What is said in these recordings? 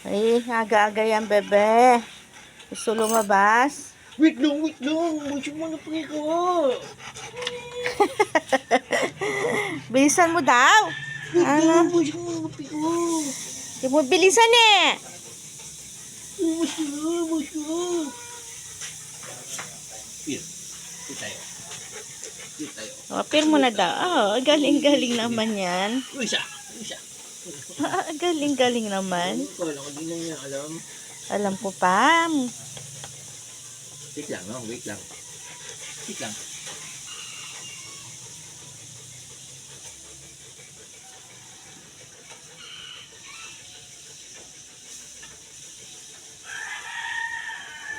Ay, aga-aga yan, bebe. Gusto lumabas? Wait lang, wait lang. Masya mo na ko. Bilisan mo daw. Wait Ano? lang, masya mo na ko. Di mo bilisan eh. Masya, masya. Here, here tayo. Here tayo. Apir mo na daw. Galing-galing naman yan. Isa, isa. Galing-galing naman. Kala ko din na niya alam. Alam ko pa. Wait lang, no? Wait lang. Wait lang.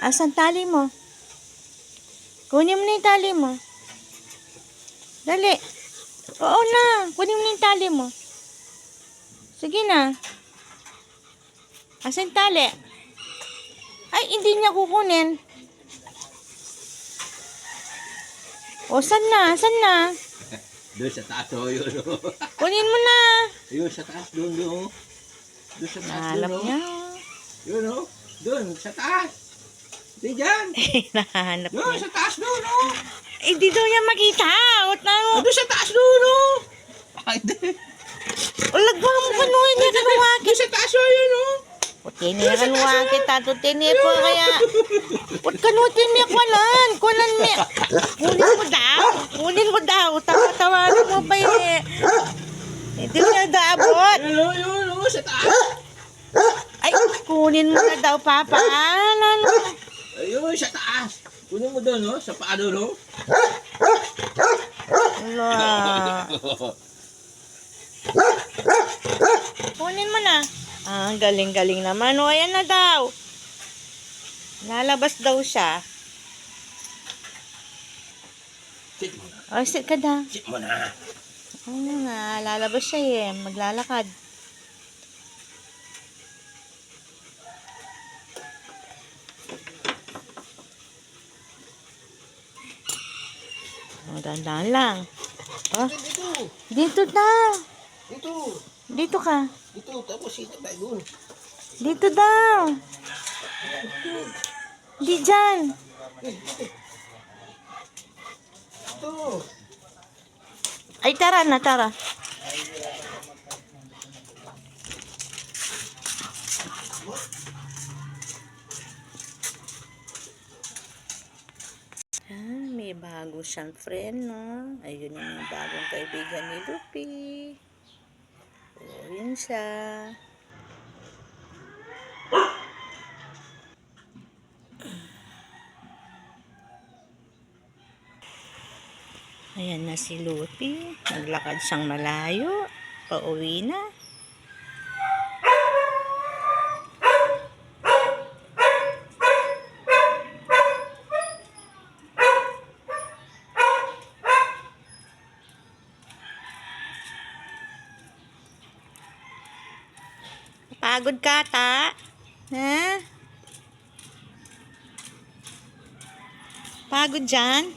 Asan tali mo? Kunin mo na yung tali mo. Dali. Oo na. Kunin mo na yung tali mo. Sige na. Asan tali? Ay, hindi niya kukunin. O, saan na? Saan na? Doon sa taas, oh, yun, oh. Kunin mo na. Yun, sa taas, doon, doon. Doon sa taas, Nahanap doon, oh. niya. Yun, oh. Doon, sa taas. Di dyan. Nahanap Doon, niya. sa taas, doon, oh. Hindi daw niya makita. Ot na mo. Doon sa taas, doon, oh. Ay, di. Ulagwa mo ka no. Hindi ka nuwakit. Doon sa taas, oh, yun, oh. O, tiniya ka nuwakit. Tato tiniya po kaya. Ot ka no, tiniya ko lan. Kunan mi. Kunin mo daw. Kunin mo daw. Tawa-tawarin mo pa eh. Hindi mo na daabot. Yun, oh, yun, oh, sa taas. Ay, kunin mo na daw, Papa. Ano? Ayun, sa taas. Kunin mo doon, oh, sa paa doon, oh. Wala. Kunin mo na. Galing-galing naman. O, ayan na daw. Lalabas daw siya. Sit mo na. O, sit ka daw. Sit mo na. Oo nga, lalabas siya eh. Maglalakad. O, dahan-dahan lang. O, Dito, dito daw. dito. Dito ka. Dito, tapos ito tayo doon. Dito daw. Di dyan. Dito. Ay, tara na, tara. May bago siyang friend, no? Ayun yung mga bagong kaibigan ni Lupi. O, yun siya. Ayan na si Lupi. Naglakad siyang malayo. Pauwi na. Pagod ka, ta? Ha? Pagod dyan?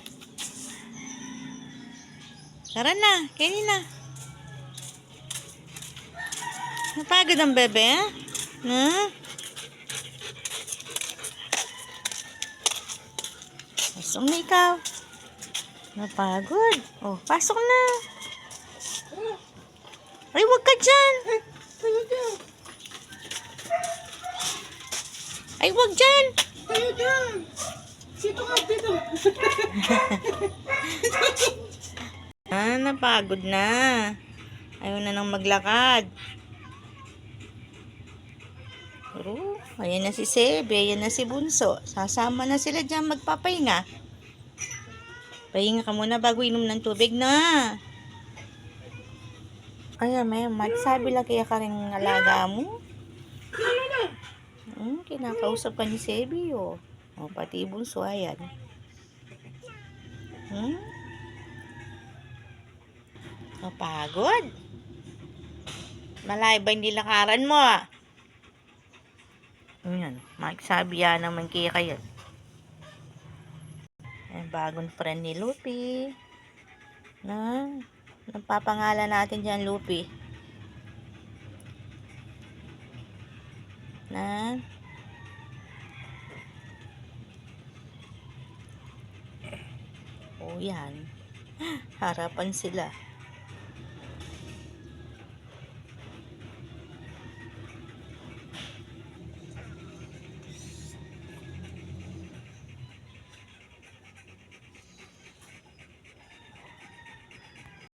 Tara na, kainin na. Napagod ang bebe, ha? Ha? Pasok na ikaw. Napagod. Oh, pasok na. Ay, wag ka dyan. Tayo dyan. Ay, wag dyan. Tayo dyan. Dito ka, dito. Napagod na. Ayaw na nang maglakad. Pero, ayan na si Sebe, ayan na si Bunso. Sasama na sila dyan magpapahinga. Pahinga ka muna bago inom ng tubig na. Ay, may magsabi lang kaya ka rin alaga mo. Kinakausap ka ni Sebe, oh. O, pati Bunso, ayan. Napagod. Malay ba hindi lakaran mo, ah? Ayan, magsabi yan naman kaya kayo. Ayan, bagong friend ni Lupi. Nagpapangalan natin dyan, Lupi. Na? O yan. Harapan sila.